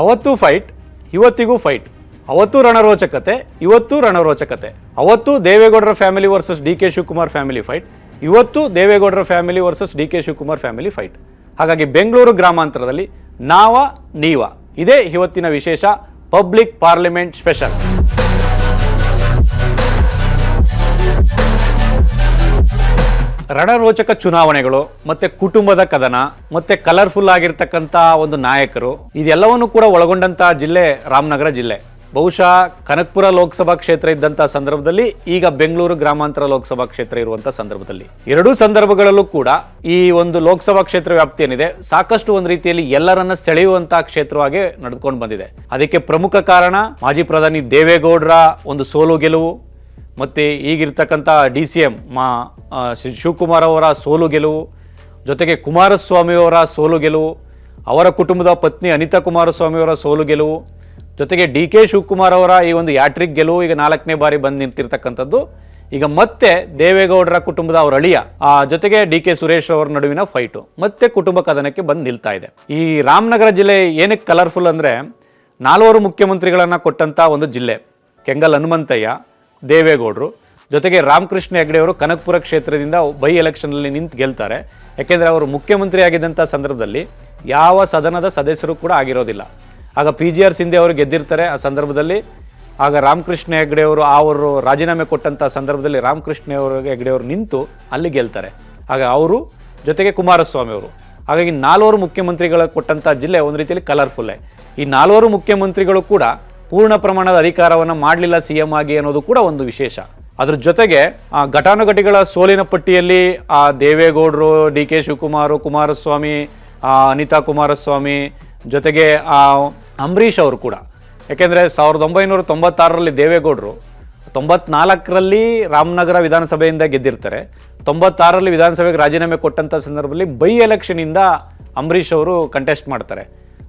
ಅವತ್ತು ಫೈಟ್, ಇವತ್ತಿಗೂ ಫೈಟ್. ಅವತ್ತು ರಣರೋಚಕತೆ, ಇವತ್ತು ರಣರೋಚಕತೆ. ಅವತ್ತು ದೇವೇಗೌಡರ family versus D K Shivakumar family fight, ಇವತ್ತು ದೇವೇಗೌಡರ family versus D K Shivakumar family fight. ಹಾಗಾಗಿ ಬೆಂಗಳೂರು ಗ್ರಾಮಾಂತರದಲ್ಲಿ ನಾವ ನೀವ, ಇದೇ ಇವತ್ತಿನ ವಿಶೇಷ ಪಬ್ಲಿಕ್ ಪಾರ್ಲಿಮೆಂಟ್ ಸ್ಪೆಷಲ್. ರಣರೋಚಕ ಚುನಾವಣೆಗಳು, ಮತ್ತೆ ಕುಟುಂಬದ ಕದನ, ಮತ್ತೆ ಕಲರ್ಫುಲ್ ಆಗಿರ್ತಕ್ಕಂಥ ಒಂದು ನಾಯಕರು, ಇದೆಲ್ಲವನ್ನು ಕೂಡ ಒಳಗೊಂಡಂತ ಜಿಲ್ಲೆ ರಾಮನಗರ ಜಿಲ್ಲೆ. ಬಹುಶಃ ಕನಕಪುರ ಲೋಕಸಭಾ ಕ್ಷೇತ್ರ ಇದ್ದಂಥ ಸಂದರ್ಭದಲ್ಲಿ, ಈಗ ಬೆಂಗಳೂರು ಗ್ರಾಮಾಂತರ ಲೋಕಸಭಾ ಕ್ಷೇತ್ರ ಇರುವಂಥ ಸಂದರ್ಭದಲ್ಲಿ, ಎರಡೂ ಸಂದರ್ಭಗಳಲ್ಲೂ ಕೂಡ ಈ ಒಂದು ಲೋಕಸಭಾ ಕ್ಷೇತ್ರ ವ್ಯಾಪ್ತಿ ಏನಿದೆ ಸಾಕಷ್ಟು ಒಂದು ರೀತಿಯಲ್ಲಿ ಎಲ್ಲರನ್ನ ಸೆಳೆಯುವಂತಹ ಕ್ಷೇತ್ರವಾಗಿ ನಡೆದುಕೊಂಡು ಬಂದಿದೆ. ಅದಕ್ಕೆ ಪ್ರಮುಖ ಕಾರಣ ಮಾಜಿ ಪ್ರಧಾನಿ ದೇವೇಗೌಡರ ಒಂದು ಸೋಲು ಗೆಲುವು, ಮತ್ತು ಈಗಿರ್ತಕ್ಕಂಥ DCM ಶಿವಕುಮಾರ್ ಅವರ ಸೋಲು ಗೆಲುವು, ಜೊತೆಗೆ ಕುಮಾರಸ್ವಾಮಿಯವರ ಸೋಲು ಗೆಲುವು, ಅವರ ಕುಟುಂಬದ ಪತ್ನಿ ಅನಿತಾ ಕುಮಾರಸ್ವಾಮಿಯವರ ಸೋಲು ಗೆಲುವು, ಜೊತೆಗೆ DK ಶಿವಕುಮಾರ್ ಅವರ ಈ ಒಂದು ಯಾಟ್ರಿಕ್ ಗೆಲುವು ಈಗ 4ನೇ ಬಾರಿ ಬಂದು ನಿಂತಿರ್ತಕ್ಕಂಥದ್ದು. ಈಗ ಮತ್ತೆ ದೇವೇಗೌಡರ ಕುಟುಂಬದ ಅವರ ಅಳಿಯ ಜೊತೆಗೆ DK ಸುರೇಶ್ ಅವರ ನಡುವಿನ ಫೈಟು ಮತ್ತೆ ಕುಟುಂಬ ಕದನಕ್ಕೆ ಬಂದು ನಿಲ್ತಾ ಇದೆ. ಈ ರಾಮನಗರ ಜಿಲ್ಲೆ ಏನಕ್ಕೆ ಕಲರ್ಫುಲ್ ಅಂದರೆ, 4 ಮುಖ್ಯಮಂತ್ರಿಗಳನ್ನು ಕೊಟ್ಟಂಥ ಒಂದು ಜಿಲ್ಲೆ. ಕೆಂಗಲ್ ಹನುಮಂತಯ್ಯ, ದೇವೇಗೌಡರು, ಜೊತೆಗೆ ರಾಮಕೃಷ್ಣ ಹೆಗಡೆ ಅವರು ಕನಕಪುರ ಕ್ಷೇತ್ರದಿಂದ ಬೈ ಎಲೆಕ್ಷನಲ್ಲಿ ನಿಂತು ಗೆಲ್ತಾರೆ. ಯಾಕೆಂದರೆ ಅವರು ಮುಖ್ಯಮಂತ್ರಿ ಆಗಿದ್ದಂಥ ಸಂದರ್ಭದಲ್ಲಿ ಯಾವ ಸದನದ ಸದಸ್ಯರು ಕೂಡ ಆಗಿರೋದಿಲ್ಲ. ಆಗ PGR ಸಿಂಧೆ ಅವರು ಗೆದ್ದಿರ್ತಾರೆ. ಆ ಸಂದರ್ಭದಲ್ಲಿ ಆಗ ರಾಮಕೃಷ್ಣ ಹೆಗಡೆ ಅವರು ರಾಜೀನಾಮೆ ಕೊಟ್ಟಂಥ ಸಂದರ್ಭದಲ್ಲಿ ರಾಮಕೃಷ್ಣ ಹೆಗಡೆ ಅವರು ನಿಂತು ಅಲ್ಲಿ ಗೆಲ್ತಾರೆ. ಆಗ ಅವರು ಜೊತೆಗೆ ಕುಮಾರಸ್ವಾಮಿ ಅವರು. ಹಾಗಾಗಿ 4 ಮುಖ್ಯಮಂತ್ರಿಗಳ ಕೊಟ್ಟಂಥ ಜಿಲ್ಲೆ ಒಂದು ರೀತಿಯಲ್ಲಿ ಕಲರ್ಫುಲ್ಲೇ. ಈ 4 ಮುಖ್ಯಮಂತ್ರಿಗಳು ಕೂಡ ಪೂರ್ಣ ಪ್ರಮಾಣದ ಅಧಿಕಾರವನ್ನು ಮಾಡಲಿಲ್ಲ CM ಆಗಿ ಅನ್ನೋದು ಕೂಡ ಒಂದು ವಿಶೇಷ. ಅದ್ರ ಜೊತೆಗೆ ಘಟಾನುಘಟಿಗಳ ಸೋಲಿನ ಪಟ್ಟಿಯಲ್ಲಿ ದೇವೇಗೌಡರು, DK ಶಿವಕುಮಾರ್, ಕುಮಾರಸ್ವಾಮಿ, ಅನಿತಾ ಕುಮಾರಸ್ವಾಮಿ, ಜೊತೆಗೆ ಅಂಬರೀಷ್ ಅವರು ಕೂಡ. ಯಾಕೆಂದರೆ 1996ರಲ್ಲಿ ದೇವೇಗೌಡರು 94ರಲ್ಲಿ ರಾಮನಗರ ವಿಧಾನಸಭೆಯಿಂದ ಗೆದ್ದಿರ್ತಾರೆ. 96ರಲ್ಲಿ ವಿಧಾನಸಭೆಗೆ ರಾಜೀನಾಮೆ ಕೊಟ್ಟಂಥ ಸಂದರ್ಭದಲ್ಲಿ ಬೈ ಎಲೆಕ್ಷನಿಂದ ಅಂಬರೀಷ್ ಅವರು ಕಂಟೆಸ್ಟ್ ಮಾಡ್ತಾರೆ.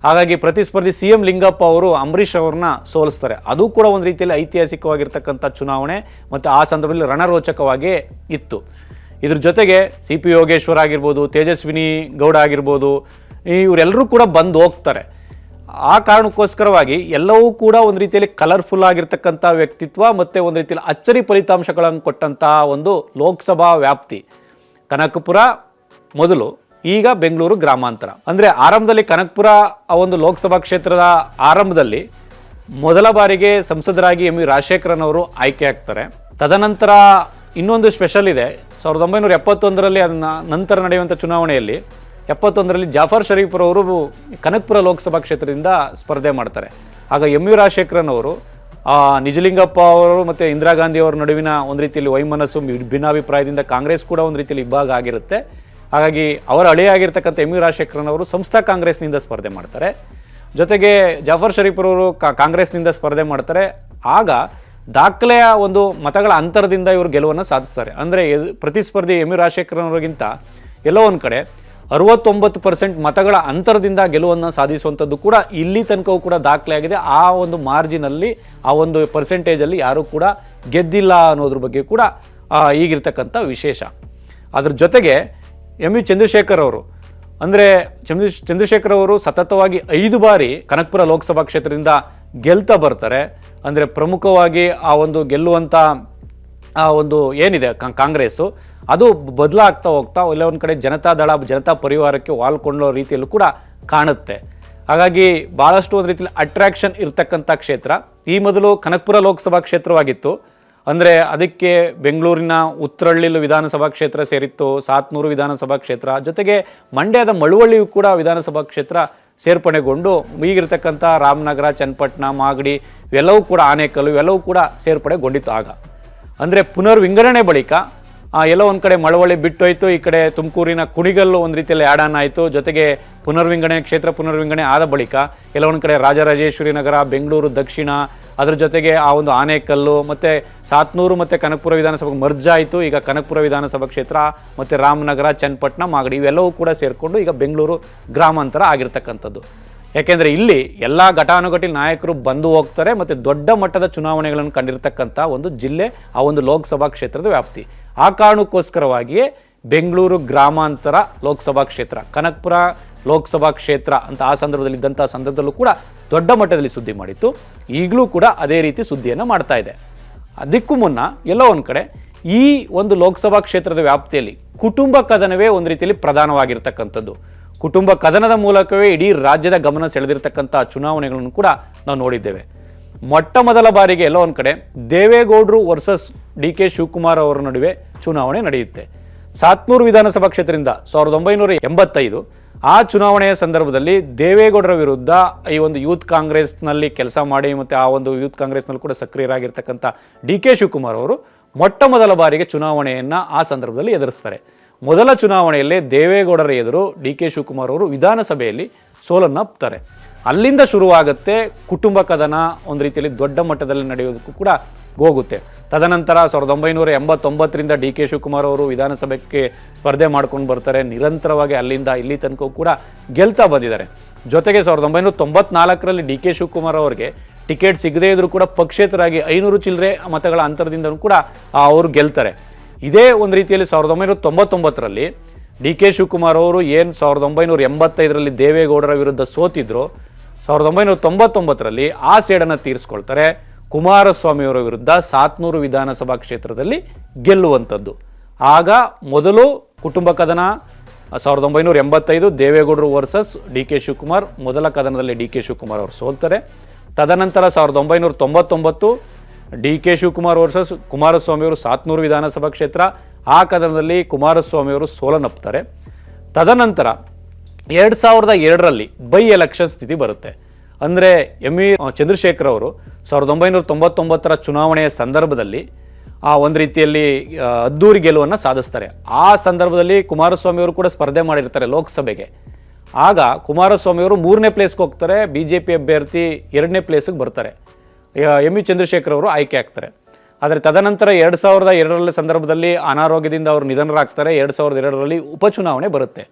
ಹಾಗಾಗಿ ಪ್ರತಿಸ್ಪರ್ಧಿ CM ಲಿಂಗಪ್ಪ ಅವರು ಅಂಬರೀಷ್ ಅವ್ರನ್ನ ಸೋಲಿಸ್ತಾರೆ. ಅದು ಕೂಡ ಒಂದು ರೀತಿಯಲ್ಲಿ ಐತಿಹಾಸಿಕವಾಗಿರ್ತಕ್ಕಂಥ ಚುನಾವಣೆ, ಮತ್ತು ಆ ಸಂದರ್ಭದಲ್ಲಿ ರಣರೋಚಕವಾಗಿ ಇತ್ತು. ಇದ್ರ ಜೊತೆಗೆ CP ಯೋಗೇಶ್ವರ್ ಆಗಿರ್ಬೋದು, ತೇಜಸ್ವಿನಿ ಗೌಡ ಆಗಿರ್ಬೋದು, ಇವರೆಲ್ಲರೂ ಕೂಡ ಬಂದು ಹೋಗ್ತಾರೆ. ಆ ಕಾರಣಕ್ಕೋಸ್ಕರವಾಗಿ ಎಲ್ಲವೂ ಕೂಡ ಒಂದು ರೀತಿಯಲ್ಲಿ ಕಲರ್ಫುಲ್ ಆಗಿರ್ತಕ್ಕಂಥ ವ್ಯಕ್ತಿತ್ವ, ಮತ್ತು ಒಂದು ರೀತಿಯಲ್ಲಿ ಅಚ್ಚರಿ ಫಲಿತಾಂಶಗಳನ್ನು ಕೊಟ್ಟಂಥ ಒಂದು ಲೋಕಸಭಾ ವ್ಯಾಪ್ತಿ. ಕನಕಪುರ ಮೊದಲು, ಈಗ ಬೆಂಗಳೂರು ಗ್ರಾಮಾಂತರ. ಅಂದರೆ ಆರಂಭದಲ್ಲಿ ಕನಕಪುರ ಆ ಒಂದು ಲೋಕಸಭಾ ಕ್ಷೇತ್ರದ ಆರಂಭದಲ್ಲಿ ಮೊದಲ ಬಾರಿಗೆ ಸಂಸದರಾಗಿ MV ರಾಜಶೇಖರನ್ ಅವರು ಆಯ್ಕೆ ಆಗ್ತಾರೆ. ತದನಂತರ ಇನ್ನೊಂದು ಸ್ಪೆಷಲ್ ಇದೆ. 1971ರಲ್ಲಿ ಅದನ್ನ ನಂತರ ನಡೆಯುವಂಥ ಚುನಾವಣೆಯಲ್ಲಿ 71ರಲ್ಲಿ ಜಾಫರ್ ಶರೀಫ್ರವರು ಕನಕಪುರ ಲೋಕಸಭಾ ಕ್ಷೇತ್ರದಿಂದ ಸ್ಪರ್ಧೆ ಮಾಡ್ತಾರೆ. ಆಗ MV ರಾಜಶೇಖರನ್ ಅವರು ನಿಜಲಿಂಗಪ್ಪ ಅವರು ಮತ್ತು ಇಂದಿರಾ ಗಾಂಧಿ ಅವರ ನಡುವಿನ ಒಂದು ರೀತಿಯಲ್ಲಿ ವೈಮನಸ್ಸು, ಭಿನ್ನಾಭಿಪ್ರಾಯದಿಂದ ಕಾಂಗ್ರೆಸ್ ಕೂಡ ಒಂದು ರೀತಿಯಲ್ಲಿ ಇಬ್ಬಾಗ ಆಗಿರುತ್ತೆ. ಹಾಗಾಗಿ ಅವರ ಹಳೆಯಾಗಿರ್ತಕ್ಕಂಥ MV ರಾಜಶೇಖರನ್ ಅವರು ಸಂಸ್ಥಾ ಕಾಂಗ್ರೆಸ್ನಿಂದ ಸ್ಪರ್ಧೆ ಮಾಡ್ತಾರೆ. ಜೊತೆಗೆ ಜಾಫರ್ ಶರೀಫ್ರವರು ಕಾಂಗ್ರೆಸ್ನಿಂದ ಸ್ಪರ್ಧೆ ಮಾಡ್ತಾರೆ. ಆಗ ದಾಖಲೆಯ ಒಂದು ಮತಗಳ ಅಂತರದಿಂದ ಇವರು ಗೆಲುವನ್ನು ಸಾಧಿಸ್ತಾರೆ. ಅಂದರೆ ಪ್ರತಿಸ್ಪರ್ಧಿ MV ರಾಜಶೇಖರನ್ ಅವರಿಗಿಂತ ಎಲ್ಲೋ ಒಂದು ಕಡೆ 69% ಮತಗಳ ಅಂತರದಿಂದ ಗೆಲುವನ್ನು ಸಾಧಿಸುವಂಥದ್ದು ಕೂಡ ಇಲ್ಲಿ ತನಕವೂ ಕೂಡ ದಾಖಲೆ ಆಗಿದೆ. ಆ ಒಂದು ಮಾರ್ಜಿನಲ್ಲಿ, ಆ ಒಂದು ಪರ್ಸೆಂಟೇಜಲ್ಲಿ ಯಾರೂ ಕೂಡ ಗೆದ್ದಿಲ್ಲ ಅನ್ನೋದ್ರ ಬಗ್ಗೆ ಕೂಡ ಈಗಿರ್ತಕ್ಕಂಥ ವಿಶೇಷ. ಅದ್ರ ಜೊತೆಗೆ MV ಚಂದ್ರಶೇಖರ್ ಅವರು, ಅಂದರೆ ಚಂದ್ರಶೇಖರ್ ಅವರು ಸತತವಾಗಿ 5 ಬಾರಿ ಕನಕಪುರ ಲೋಕಸಭಾ ಕ್ಷೇತ್ರದಿಂದ ಗೆಲ್ತಾ ಬರ್ತಾರೆ. ಅಂದರೆ ಪ್ರಮುಖವಾಗಿ ಆ ಒಂದು ಗೆಲ್ಲುವಂಥ ಆ ಒಂದು ಏನಿದೆ ಕಾಂಗ್ರೆಸ್ಸು, ಅದು ಬದಲಾಗ್ತಾ ಹೋಗ್ತಾ ಎಲ್ಲ ಒಂದು ಕಡೆ ಜನತಾದಳ, ಜನತಾ ಪರಿವಾರಕ್ಕೆ ವಾಲ್ಕೊಳ್ಳೋ ರೀತಿಯಲ್ಲೂ ಕೂಡ ಕಾಣುತ್ತೆ. ಹಾಗಾಗಿ ಭಾಳಷ್ಟು ಒಂದು ರೀತಿಯಲ್ಲಿ ಅಟ್ರಾಕ್ಷನ್ ಇರ್ತಕ್ಕಂಥ ಕ್ಷೇತ್ರ. ಈ ಮೊದಲು ಕನಕಪುರ ಲೋಕಸಭಾ ಕ್ಷೇತ್ರವಾಗಿತ್ತು. ಅಂದರೆ ಅದಕ್ಕೆ ಬೆಂಗಳೂರಿನ ಉತ್ತರಹಳ್ಳಿ ವಿಧಾನಸಭಾ ಕ್ಷೇತ್ರ ಸೇರಿತ್ತು, ಸಾತ್ನೂರು ವಿಧಾನಸಭಾ ಕ್ಷೇತ್ರ, ಜೊತೆಗೆ ಮಂಡ್ಯದ ಮಳವಳ್ಳಿಯೂ ಕೂಡ ವಿಧಾನಸಭಾ ಕ್ಷೇತ್ರ ಸೇರ್ಪಡೆಗೊಂಡು ಈಗಿರ್ತಕ್ಕಂಥ ರಾಮನಗರ, ಚನ್ನಪಟ್ಟಣ, ಮಾಗಡಿ ಇವೆಲ್ಲವೂ ಕೂಡ, ಆನೇಕಲ್ಲು ಇವೆಲ್ಲವೂ ಕೂಡ ಸೇರ್ಪಡೆಗೊಂಡಿತ್ತು. ಆಗ ಅಂದರೆ ಪುನರ್ವಿಂಗಡಣೆ ಬಳಿಕ ಎಲ್ಲೋ ಒಂದು ಕಡೆ ಮಳವಳ್ಳಿ ಬಿಟ್ಟೋಯ್ತು, ಈ ಕಡೆ ತುಮಕೂರಿನ ಕುಣಿಗಲ್ಲು ಒಂದು ರೀತಿಯಲ್ಲಿ ಆ್ಯಡ್ ಆನ್ ಆಯಿತು. ಜೊತೆಗೆ ಕ್ಷೇತ್ರ ಪುನರ್ವಿಂಗಡಣೆ ಆದ ಬಳಿಕ ಎಲ್ಲ ಒಂದು ಕಡೆ ರಾಜರಾಜೇಶ್ವರಿ ನಗರ, ಬೆಂಗಳೂರು ದಕ್ಷಿಣ, ಅದರ ಜೊತೆಗೆ ಆ ಒಂದು ಆನೇಕಲ್ಲು ಮತ್ತು ಸಾತ್ನೂರು ಮತ್ತು ಕನಕಪುರ ವಿಧಾನಸಭೆಗೆ ಮರ್ಜ್ ಆಯಿತು. ಈಗ ಕನಕಪುರ ವಿಧಾನಸಭಾ ಕ್ಷೇತ್ರ ಮತ್ತು ರಾಮನಗರ, ಚನ್ನಪಟ್ಟಣ, ಮಾಗಡಿ ಇವೆಲ್ಲವೂ ಕೂಡ ಸೇರಿಕೊಂಡು ಈಗ ಬೆಂಗಳೂರು ಗ್ರಾಮಾಂತರ ಆಗಿರ್ತಕ್ಕಂಥದ್ದು. ಯಾಕೆಂದರೆ ಇಲ್ಲಿ ಎಲ್ಲ ಘಟಾನುಘಟಿ ನಾಯಕರು ಬಂದು ಹೋಗ್ತಾರೆ ಮತ್ತು ದೊಡ್ಡ ಮಟ್ಟದ ಚುನಾವಣೆಗಳನ್ನು ಕಂಡಿರ್ತಕ್ಕಂಥ ಒಂದು ಜಿಲ್ಲೆ ಆ ಒಂದು ಲೋಕಸಭಾ ಕ್ಷೇತ್ರದ ವ್ಯಾಪ್ತಿ. ಆ ಕಾರಣಕ್ಕೋಸ್ಕರವಾಗಿಯೇ ಬೆಂಗಳೂರು ಗ್ರಾಮಾಂತರ ಲೋಕಸಭಾ ಕ್ಷೇತ್ರ, ಕನಕಪುರ ಲೋಕಸಭಾ ಕ್ಷೇತ್ರ ಅಂತ ಆ ಸಂದರ್ಭದಲ್ಲಿ ಇದ್ದಂಥ ಸಂದರ್ಭದಲ್ಲೂ ಕೂಡ ದೊಡ್ಡ ಮಟ್ಟದಲ್ಲಿ ಸುದ್ದಿ ಮಾಡಿತ್ತು. ಈಗಲೂ ಕೂಡ ಅದೇ ರೀತಿ ಸುದ್ದಿಯನ್ನು ಮಾಡ್ತಾ ಇದೆ. ಅದಕ್ಕೂ ಮುನ್ನ ಎಲ್ಲೋ ಒಂದು ಕಡೆ ಈ ಒಂದು ಲೋಕಸಭಾ ಕ್ಷೇತ್ರದ ವ್ಯಾಪ್ತಿಯಲ್ಲಿ ಕುಟುಂಬ ಕದನವೇ ಒಂದು ರೀತಿಯಲ್ಲಿ ಪ್ರಧಾನವಾಗಿರ್ತಕ್ಕಂಥದ್ದು. ಕುಟುಂಬ ಕದನದ ಮೂಲಕವೇ ಇಡೀ ರಾಜ್ಯದ ಗಮನ ಸೆಳೆದಿರ್ತಕ್ಕಂಥ ಚುನಾವಣೆಗಳನ್ನು ಕೂಡ ನಾವು ನೋಡಿದ್ದೇವೆ. ಮೊಟ್ಟ ಮೊದಲ ಬಾರಿಗೆ ಎಲ್ಲೋ ಒಂದು ಕಡೆ ದೇವೇಗೌಡರು ವರ್ಸಸ್ ಡಿ.ಕೆ. ಶಿವಕುಮಾರ್ ಅವರ ನಡುವೆ ಚುನಾವಣೆ ನಡೆಯುತ್ತೆ. ಸಾತ್ನೂರು ವಿಧಾನಸಭಾ ಕ್ಷೇತ್ರದಿಂದ 1985 ಆ ಚುನಾವಣೆಯ ಸಂದರ್ಭದಲ್ಲಿ ದೇವೇಗೌಡರ ವಿರುದ್ಧ ಈ ಒಂದು ಯೂತ್ ಕಾಂಗ್ರೆಸ್ನಲ್ಲಿ ಕೆಲಸ ಮಾಡಿ ಮತ್ತು ಆ ಒಂದು ಯೂತ್ ಕಾಂಗ್ರೆಸ್ನಲ್ಲಿ ಕೂಡ ಸಕ್ರಿಯರಾಗಿರ್ತಕ್ಕಂಥ ಡಿ.ಕೆ. ಶಿವಕುಮಾರ್ ಅವರು ಮೊಟ್ಟ ಮೊದಲ ಬಾರಿಗೆ ಚುನಾವಣೆಯನ್ನು ಆ ಸಂದರ್ಭದಲ್ಲಿ ಎದುರಿಸ್ತಾರೆ. ಮೊದಲ ಚುನಾವಣೆಯಲ್ಲಿ ದೇವೇಗೌಡರ ಎದುರು ಡಿ.ಕೆ. ಶಿವಕುಮಾರ್ ಅವರು ವಿಧಾನಸಭೆಯಲ್ಲಿ ಸೋಲನ್ನಪ್ತಾರೆ. ಅಲ್ಲಿಂದ ಶುರುವಾಗುತ್ತೆ ಕುಟುಂಬ ಕದನ ಒಂದು ರೀತಿಯಲ್ಲಿ ದೊಡ್ಡ ಮಟ್ಟದಲ್ಲಿ ನಡೆಯೋದಕ್ಕೂ ಕೂಡ ಹೋಗುತ್ತೆ. ತದನಂತರ 1989ರಿಂದ ಡಿ.ಕೆ. ಶಿವಕುಮಾರ್ ಅವರು ವಿಧಾನಸಭೆಗೆ ಸ್ಪರ್ಧೆ ಮಾಡ್ಕೊಂಡು ಬರ್ತಾರೆ. ನಿರಂತರವಾಗಿ ಅಲ್ಲಿಂದ ಇಲ್ಲಿ ತನಕ ಕೂಡ ಗೆಲ್ತಾ ಬಂದಿದ್ದಾರೆ. ಜೊತೆಗೆ 1994ರಲ್ಲಿ ಡಿ.ಕೆ. ಶಿವಕುಮಾರ್ ಅವರಿಗೆ ಟಿಕೆಟ್ ಸಿಗದೇ ಇದ್ರೂ ಕೂಡ ಪಕ್ಷೇತರಾಗಿ 500 ಚಿಲ್ಲರೆ ಮತಗಳ ಅಂತರದಿಂದ ಕೂಡ ಅವರು ಗೆಲ್ತಾರೆ. ಇದೇ ಒಂದು ರೀತಿಯಲ್ಲಿ 1999ರಲ್ಲಿ ಡಿ.ಕೆ. ಶಿವಕುಮಾರ್ ಅವರು ಏನು 1985ರಲ್ಲಿ ದೇವೇಗೌಡರ ವಿರುದ್ಧ ಸೋತಿದ್ರು, 1999ರಲ್ಲಿ ಆ ಸೇಡನ್ನು ತೀರಿಸ್ಕೊಳ್ತಾರೆ. ಕುಮಾರಸ್ವಾಮಿಯವರ ವಿರುದ್ಧ ಸಾತ್ನೂರು ವಿಧಾನಸಭಾ ಕ್ಷೇತ್ರದಲ್ಲಿ ಗೆಲ್ಲುವಂಥದ್ದು. ಆಗ ಮೊದಲು ಕುಟುಂಬ ಕದನ 1985 ದೇವೇಗೌಡರು ವರ್ಸಸ್ ಡಿ.ಕೆ. ಶಿವಕುಮಾರ್. ಮೊದಲ ಕದನದಲ್ಲಿ ಡಿ.ಕೆ. ಶಿವಕುಮಾರ್ ಅವರು ಸೋಲ್ತಾರೆ. ತದನಂತರ 1999 ಡಿ.ಕೆ. ಶಿವಕುಮಾರ್ ವರ್ಸಸ್ ಕುಮಾರಸ್ವಾಮಿಯವರು ಸಾತ್ನೂರು ವಿಧಾನಸಭಾ ಕ್ಷೇತ್ರ. ಆ ಕದನದಲ್ಲಿ ಕುಮಾರಸ್ವಾಮಿಯವರು ಸೋಲನ್ನಪ್ತಾರೆ. ತದನಂತರ 2002ರಲ್ಲಿ ಬೈ ಎಲೆಕ್ಷನ್ ಸ್ಥಿತಿ ಬರುತ್ತೆ. ಅಂದರೆ ಎಂ.ವಿ. ಚಂದ್ರಶೇಖರ್ ಅವರು 1999ರ ಚುನಾವಣೆಯ ಸಂದರ್ಭದಲ್ಲಿ ಒಂದು ರೀತಿಯಲ್ಲಿ ಅದ್ದೂರಿ ಗೆಲುವನ್ನು ಸಾಧಿಸ್ತಾರೆ. ಆ ಸಂದರ್ಭದಲ್ಲಿ ಕುಮಾರಸ್ವಾಮಿಯವರು ಕೂಡ ಸ್ಪರ್ಧೆ ಮಾಡಿರ್ತಾರೆ ಲೋಕಸಭೆಗೆ. ಆಗ ಕುಮಾರಸ್ವಾಮಿಯವರು 3ನೇ ಪ್ಲೇಸ್ಗೆ ಹೋಗ್ತಾರೆ, BJP ಅಭ್ಯರ್ಥಿ 2ನೇ ಪ್ಲೇಸ್ಗೆ ಬರ್ತಾರೆ. ಎಂ.ವಿ. ಚಂದ್ರಶೇಖರ್ ಅವರು ಆಯ್ಕೆ ಆಗ್ತಾರೆ. ಆದರೆ ತದನಂತರ 2002ರ ಸಂದರ್ಭದಲ್ಲಿ ಅನಾರೋಗ್ಯದಿಂದ ಅವರು ನಿಧನರಾಗ್ತಾರೆ. 2002ರಲ್ಲಿ ಉಪಚುನಾವಣೆ ಬರುತ್ತೆ.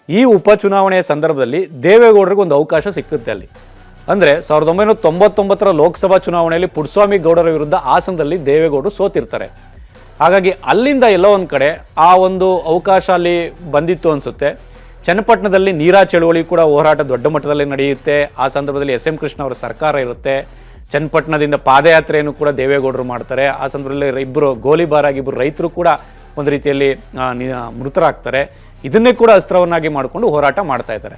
ಈ ಉಪಚುನಾವಣೆಯ ಸಂದರ್ಭದಲ್ಲಿ ದೇವೇಗೌಡರಿಗೆ ಒಂದು ಅವಕಾಶ ಸಿಕ್ಕುತ್ತೆ ಅಲ್ಲಿ. ಅಂದರೆ 1999ರ ಲೋಕಸಭಾ ಚುನಾವಣೆಯಲ್ಲಿ ಪುಟ್ಟಸ್ವಾಮಿ ಗೌಡರ ವಿರುದ್ಧ ಹಾಸನದಲ್ಲಿ ದೇವೇಗೌಡರು ಸೋತಿರ್ತಾರೆ. ಹಾಗಾಗಿ ಅಲ್ಲಿಂದ ಎಲ್ಲೋ ಒಂದು ಕಡೆ ಆ ಒಂದು ಅವಕಾಶ ಅಲ್ಲಿ ಬಂದಿತ್ತು ಅನಿಸುತ್ತೆ. ಚನ್ನಪಟ್ಟಣದಲ್ಲಿ ನೀರಾ ಚಳುವಳಿ ಕೂಡ ಹೋರಾಟ ದೊಡ್ಡ ಮಟ್ಟದಲ್ಲಿ ನಡೆಯುತ್ತೆ. ಆ ಸಂದರ್ಭದಲ್ಲಿ ಎಸ್.ಎಂ. ಕೃಷ್ಣ ಅವರ ಸರ್ಕಾರ ಇರುತ್ತೆ. ಚನ್ನಪಟ್ಟಣದಿಂದ ಪಾದಯಾತ್ರೆಯನ್ನು ಕೂಡ ದೇವೇಗೌಡರು ಮಾಡ್ತಾರೆ. ಆ ಸಂದರ್ಭದಲ್ಲಿ ಇಬ್ಬರು ಗೋಲಿಬಾರಾಗಿ ಇಬ್ಬರು ರೈತರು ಕೂಡ ಒಂದು ರೀತಿಯಲ್ಲಿ ಮೃತರಾಗ್ತಾರೆ. ಇದನ್ನೇ ಕೂಡ ಅಸ್ತ್ರವನ್ನಾಗಿ ಮಾಡಿಕೊಂಡು ಹೋರಾಟ ಮಾಡ್ತಾ ಇದ್ದಾರೆ.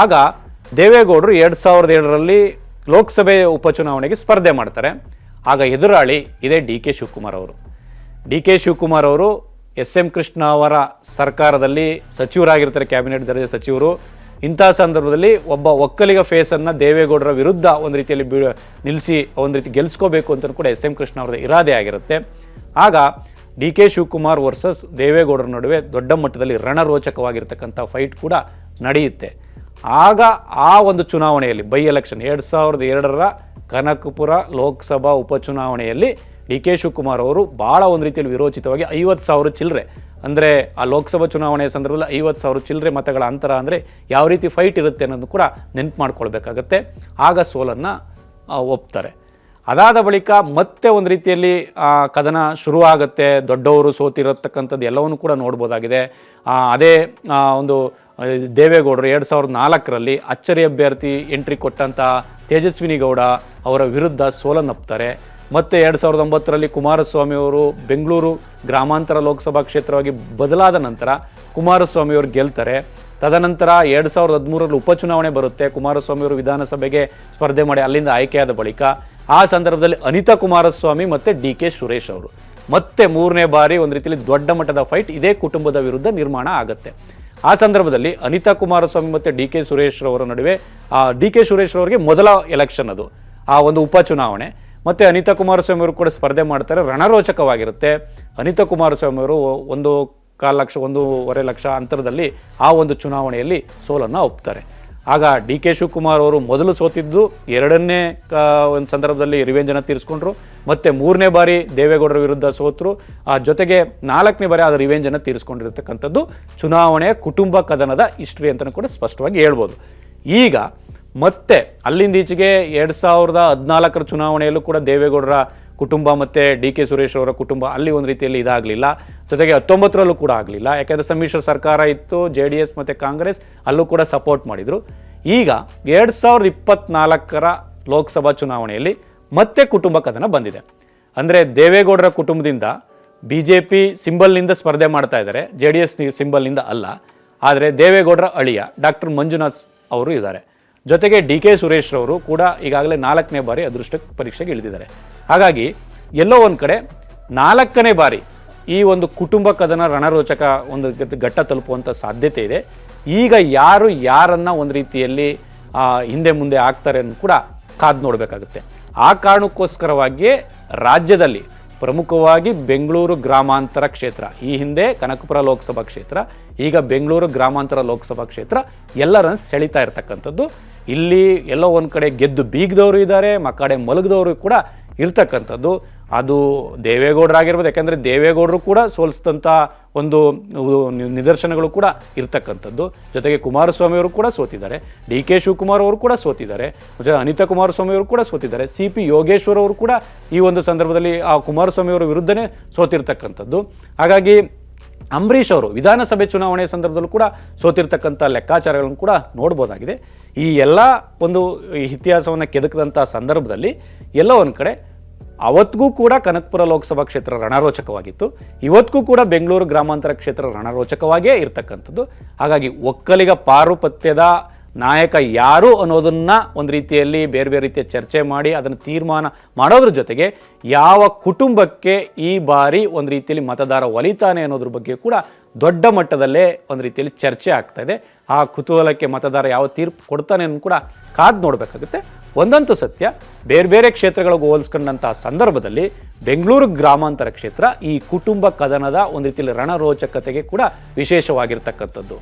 ಆಗ ದೇವೇಗೌಡರು 2007ರಲ್ಲಿ ಲೋಕಸಭೆ ಉಪಚುನಾವಣೆಗೆ ಸ್ಪರ್ಧೆ ಮಾಡ್ತಾರೆ. ಆಗ ಎದುರಾಳಿ ಇದೇ ಡಿ.ಕೆ. ಶಿವಕುಮಾರ್ ಅವರು. ಡಿ.ಕೆ. ಶಿವಕುಮಾರ್ ಅವರು ಎಸ್.ಎಂ. ಕೃಷ್ಣ ಅವರ ಸರ್ಕಾರದಲ್ಲಿ ಸಚಿವರಾಗಿರ್ತಾರೆ, ಕ್ಯಾಬಿನೆಟ್ ದರ್ಜೆ ಸಚಿವರು. ಇಂಥ ಸಂದರ್ಭದಲ್ಲಿ ಒಬ್ಬ ಒಕ್ಕಲಿಗ ಫೇಸನ್ನು ದೇವೇಗೌಡರ ವಿರುದ್ಧ ಒಂದು ರೀತಿಯಲ್ಲಿ ನಿಲ್ಲಿಸಿ ಒಂದು ರೀತಿ ಗೆಲ್ಲಿಸ್ಕೋಬೇಕು ಅಂತ ಕೂಡ ಎಸ್.ಎಂ. ಕೃಷ್ಣ ಅವರ ಇರಾದೆ ಆಗಿರುತ್ತೆ. ಆಗ ಡಿ.ಕೆ. ಶಿವಕುಮಾರ್ ವರ್ಸಸ್ ದೇವೇಗೌಡರ ನಡುವೆ ದೊಡ್ಡ ಮಟ್ಟದಲ್ಲಿ ರಣರೋಚಕವಾಗಿರ್ತಕ್ಕಂಥ ಫೈಟ್ ಕೂಡ ನಡೆಯುತ್ತೆ. ಆಗ ಆ ಒಂದು ಚುನಾವಣೆಯಲ್ಲಿ ಬೈ ಎಲೆಕ್ಷನ್ 2002ರ ಕನಕಪುರ ಲೋಕಸಭಾ ಉಪಚುನಾವಣೆಯಲ್ಲಿ ಡಿ.ಕೆ. ಶಿವಕುಮಾರ್ ಅವರು ಭಾಳ ಒಂದು ರೀತಿಯಲ್ಲಿ ವಿರೋಚಿತವಾಗಿ 50,000 ಚಿಲ್ಲರೆ, ಅಂದರೆ ಆ ಲೋಕಸಭಾ ಚುನಾವಣೆಯ ಸಂದರ್ಭದಲ್ಲಿ 50,000 ಚಿಲ್ಲರೆ ಮತಗಳ ಅಂತರ ಅಂದರೆ ಯಾವ ರೀತಿ ಫೈಟ್ ಇರುತ್ತೆ ಅನ್ನೋದು ಕೂಡ ನೆನಪು ಮಾಡ್ಕೊಳ್ಬೇಕಾಗತ್ತೆ. ಆಗ ಸೋಲನ್ನು ಒಪ್ತಾರೆ. ಅದಾದ ಬಳಿಕ ಮತ್ತೆ ಒಂದು ರೀತಿಯಲ್ಲಿ ಕದನ ಶುರುವಾಗುತ್ತೆ. ದೊಡ್ಡವರು ಸೋತಿರತಕ್ಕಂಥದ್ದು ಎಲ್ಲವನ್ನೂ ಕೂಡ ನೋಡ್ಬೋದಾಗಿದೆ. ಅದೇ ಒಂದು ದೇವೇಗೌಡರು 2004ರಲ್ಲಿ ಅಚ್ಚರಿ ಅಭ್ಯರ್ಥಿ ಎಂಟ್ರಿ ಕೊಟ್ಟಂಥ ತೇಜಸ್ವಿನಿ ಗೌಡ ಅವರ ವಿರುದ್ಧ ಸೋಲನ್ನಪ್ತಾರೆ. ಮತ್ತು 2009ರಲ್ಲಿ ಕುಮಾರಸ್ವಾಮಿಯವರು ಬೆಂಗಳೂರು ಗ್ರಾಮಾಂತರ ಲೋಕಸಭಾ ಕ್ಷೇತ್ರವಾಗಿ ಬದಲಾದ ನಂತರ ಕುಮಾರಸ್ವಾಮಿಯವರು ಗೆಲ್ತಾರೆ. ತದನಂತರ 2013ರಲ್ಲಿ ಉಪಚುನಾವಣೆ ಬರುತ್ತೆ. ಕುಮಾರಸ್ವಾಮಿಯವರು ವಿಧಾನಸಭೆಗೆ ಸ್ಪರ್ಧೆ ಮಾಡಿ ಅಲ್ಲಿಂದ ಆಯ್ಕೆಯಾದ ಬಳಿಕ ಆ ಸಂದರ್ಭದಲ್ಲಿ ಅನಿತಾ ಕುಮಾರಸ್ವಾಮಿ ಮತ್ತು ಡಿ.ಕೆ. ಸುರೇಶ್ ಅವರು ಮತ್ತೆ 3ನೇ ಬಾರಿ ಒಂದು ರೀತಿಯಲ್ಲಿ ದೊಡ್ಡ ಮಟ್ಟದ ಫೈಟ್ ಇದೇ ಕುಟುಂಬದ ವಿರುದ್ಧ ನಿರ್ಮಾಣ ಆಗುತ್ತೆ. ಆ ಸಂದರ್ಭದಲ್ಲಿ ಅನಿತಾ ಕುಮಾರಸ್ವಾಮಿ ಮತ್ತು ಡಿ.ಕೆ. ಸುರೇಶ್ ಅವರ ನಡುವೆ ಡಿ.ಕೆ. ಸುರೇಶ್ ಅವರಿಗೆ ಮೊದಲ ಎಲೆಕ್ಷನ್ ಅದು, ಆ ಒಂದು ಉಪಚುನಾವಣೆ. ಮತ್ತು ಅನಿತಾ ಕುಮಾರಸ್ವಾಮಿ ಅವರು ಕೂಡ ಸ್ಪರ್ಧೆ ಮಾಡ್ತಾರೆ. ರಣರೋಚಕವಾಗಿರುತ್ತೆ. ಅನಿತಾ ಕುಮಾರಸ್ವಾಮಿ ಅವರು 1.25 ಲಕ್ಷ 1.5 ಲಕ್ಷ ಅಂತರದಲ್ಲಿ ಆ ಒಂದು ಚುನಾವಣೆಯಲ್ಲಿ ಸೋಲನ್ನು ಒಪ್ತಾರೆ. ಆಗ ಡಿ.ಕೆ. ಶಿವಕುಮಾರ್ ಅವರು ಮೊದಲು ಸೋತಿದ್ದು 2ನೇ ಒಂದು ಸಂದರ್ಭದಲ್ಲಿ ರಿವೆಂಜನ್ನು ತೀರಿಸ್ಕೊಂಡ್ರು. ಮತ್ತು 3ನೇ ಬಾರಿ ದೇವೇಗೌಡರ ವಿರುದ್ಧ ಸೋತರು. ಜೊತೆಗೆ 4ನೇ ಬಾರಿ ಅದರ ರಿವೆಂಜನ್ನು ತೀರಿಸ್ಕೊಂಡಿರ್ತಕ್ಕಂಥದ್ದು ಚುನಾವಣೆಯ ಕುಟುಂಬ ಕದನದ ಹಿಸ್ಟ್ರಿ ಅಂತಲೂ ಕೂಡ ಸ್ಪಷ್ಟವಾಗಿ ಹೇಳ್ಬೋದು. ಈಗ ಮತ್ತೆ ಅಲ್ಲಿಂದೀಚೆಗೆ 2014ರ ಚುನಾವಣೆಯಲ್ಲೂ ಕೂಡ ದೇವೇಗೌಡರ ಕುಟುಂಬ ಮತ್ತು ಡಿ.ಕೆ. ಸುರೇಶ್ ಅವರ ಕುಟುಂಬ ಅಲ್ಲಿ ಒಂದು ರೀತಿಯಲ್ಲಿ ಇದಾಗಲಿಲ್ಲ. ಜೊತೆಗೆ 19ರಲ್ಲೂ ಕೂಡ ಆಗಲಿಲ್ಲ. ಯಾಕೆಂದರೆ ಸಮ್ಮಿಶ್ರ ಸರ್ಕಾರ ಇತ್ತು, JDS ಮತ್ತು ಕಾಂಗ್ರೆಸ್ ಅಲ್ಲೂ ಕೂಡ ಸಪೋರ್ಟ್ ಮಾಡಿದರು. ಈಗ 2024ರ ಲೋಕಸಭಾ ಚುನಾವಣೆಯಲ್ಲಿ ಮತ್ತೆ ಕುಟುಂಬ ಕದನ ಬಂದಿದೆ. ಅಂದರೆ ದೇವೇಗೌಡರ ಕುಟುಂಬದಿಂದ BJP ಸಿಂಬಲ್ನಿಂದ ಸ್ಪರ್ಧೆ ಮಾಡ್ತಾ ಇದ್ದಾರೆ, JDS ಸಿಂಬಲ್ನಿಂದ ಅಲ್ಲ. ಆದರೆ ದೇವೇಗೌಡರ ಅಳಿಯ ಡಾಕ್ಟರ್ ಮಂಜುನಾಥ್ ಅವರು ಇದ್ದಾರೆ. ಜೊತೆಗೆ DK ಸುರೇಶ್ ಅವರು ಕೂಡ ಈಗಾಗಲೇ 4ನೇ ಬಾರಿ ಅದೃಷ್ಟ ಪರೀಕ್ಷೆಗೆ ಇಳಿದಿದ್ದಾರೆ. ಹಾಗಾಗಿ ಎಲ್ಲೋ ಒಂದು ಕಡೆ 4ನೇ ಬಾರಿ ಈ ಒಂದು ಕುಟುಂಬ ಕದನ ರಣರೋಚಕ ಒಂದು ಘಟ್ಟ ತಲುಪುವಂಥ ಸಾಧ್ಯತೆ ಇದೆ. ಈಗ ಯಾರನ್ನ ಒಂದು ರೀತಿಯಲ್ಲಿ ಹಿಂದೆ ಮುಂದೆ ಆಗ್ತಾರೆ ಅಂತ ಕೂಡ ಕಾದು ನೋಡಬೇಕಾಗುತ್ತೆ. ಆ ಕಾರಣಕ್ಕೋಸ್ಕರವಾಗಿಯೇ ರಾಜ್ಯದಲ್ಲಿ ಪ್ರಮುಖವಾಗಿ ಬೆಂಗಳೂರು ಗ್ರಾಮಾಂತರ ಕ್ಷೇತ್ರ, ಈ ಹಿಂದೆ ಕನಕಪುರ ಲೋಕಸಭಾ ಕ್ಷೇತ್ರ, ಈಗ ಬೆಂಗಳೂರು ಗ್ರಾಮಾಂತರ ಲೋಕಸಭಾ ಕ್ಷೇತ್ರ ಎಲ್ಲರನ್ನು ಸೆಳೀತಾ ಇರ್ತಕ್ಕಂಥದ್ದು. ಇಲ್ಲಿ ಎಲ್ಲೋ ಒಂದು ಕಡೆ ಗೆದ್ದು ಬೀಗದವರು ಇದ್ದಾರೆ, ಮಕ್ಕಡೆ ಮಲಗಿದವರು ಕೂಡ ಇರ್ತಕ್ಕಂಥದ್ದು. ಅದು ದೇವೇಗೌಡರಾಗಿರ್ಬೋದು, ಯಾಕೆಂದರೆ ದೇವೇಗೌಡರು ಕೂಡ ಸೋಲಿಸಿದಂಥ ಒಂದು ನಿದರ್ಶನಗಳು ಕೂಡ ಇರ್ತಕ್ಕಂಥದ್ದು. ಜೊತೆಗೆ ಕುಮಾರಸ್ವಾಮಿಯವರು ಕೂಡ ಸೋತಿದ್ದಾರೆ, DK ಶಿವಕುಮಾರ್ ಅವರು ಕೂಡ ಸೋತಿದ್ದಾರೆ, ಜೊತೆಗೆ ಅನಿತಾ ಕುಮಾರಸ್ವಾಮಿ ಅವರು ಕೂಡ ಸೋತಿದ್ದಾರೆ, CP ಯೋಗೇಶ್ವರ್ ಅವರು ಕೂಡ ಈ ಒಂದು ಸಂದರ್ಭದಲ್ಲಿ ಆ ಕುಮಾರಸ್ವಾಮಿ ಅವರ ವಿರುದ್ಧನೇ ಸೋತಿರ್ತಕ್ಕಂಥದ್ದು. ಹಾಗಾಗಿ ಅಂಬರೀಷ್ ಅವರು ವಿಧಾನಸಭೆ ಚುನಾವಣೆಯ ಸಂದರ್ಭದಲ್ಲೂ ಕೂಡ ಸೋತಿರ್ತಕ್ಕಂಥ ಲೆಕ್ಕಾಚಾರಗಳನ್ನು ಕೂಡ ನೋಡ್ಬೋದಾಗಿದೆ. ಈ ಎಲ್ಲ ಒಂದು ಇತಿಹಾಸವನ್ನು ಕೆದಕದಂಥ ಸಂದರ್ಭದಲ್ಲಿ ಎಲ್ಲೋ ಒಂದು ಕಡೆ ಅವತ್ತಿಗೂ ಕೂಡ ಕನಕಪುರ ಲೋಕಸಭಾ ಕ್ಷೇತ್ರ ರಣರೋಚಕವಾಗಿತ್ತು, ಇವತ್ತಿಗೂ ಕೂಡ ಬೆಂಗಳೂರು ಗ್ರಾಮಾಂತರ ಕ್ಷೇತ್ರ ರಣರೋಚಕವಾಗಿಯೇ ಇರ್ತಕ್ಕಂಥದ್ದು. ಹಾಗಾಗಿ ಒಕ್ಕಲಿಗ ಪಾರುಪತ್ಯದ ನಾಯಕ ಯಾರು ಅನ್ನೋದನ್ನು ಒಂದು ರೀತಿಯಲ್ಲಿ ಬೇರೆ ಬೇರೆ ರೀತಿಯ ಚರ್ಚೆ ಮಾಡಿ ಅದನ್ನು ತೀರ್ಮಾನ ಮಾಡೋದ್ರ ಜೊತೆಗೆ ಯಾವ ಕುಟುಂಬಕ್ಕೆ ಈ ಬಾರಿ ಒಂದು ರೀತಿಯಲ್ಲಿ ಮತದಾರ ಒಲಿತಾನೆ ಅನ್ನೋದ್ರ ಬಗ್ಗೆ ಕೂಡ ದೊಡ್ಡ ಮಟ್ಟದಲ್ಲೇ ಒಂದು ರೀತಿಯಲ್ಲಿ ಚರ್ಚೆ ಆಗ್ತಾ ಇದೆ. ಆ ಕುತೂಹಲಕ್ಕೆ ಮತದಾರ ಯಾವ ತೀರ್ಪು ಕೊಡ್ತಾನೆ ಅನ್ನೋ ಕೂಡ ಕಾದು ನೋಡಬೇಕಾಗುತ್ತೆ. ಒಂದಂತೂ ಸತ್ಯ, ಬೇರೆ ಬೇರೆ ಕ್ಷೇತ್ರಗಳಿಗೆ ಹೋಲಿಸ್ಕೊಂಡಂಥ ಸಂದರ್ಭದಲ್ಲಿ ಬೆಂಗಳೂರು ಗ್ರಾಮಾಂತರ ಕ್ಷೇತ್ರ ಈ ಕುಟುಂಬ ಕದನದ ಒಂದು ರೀತಿಯಲ್ಲಿ ರಣರೋಚಕತೆಗೆ ಕೂಡ ವಿಶೇಷವಾಗಿರ್ತಕ್ಕಂಥದ್ದು.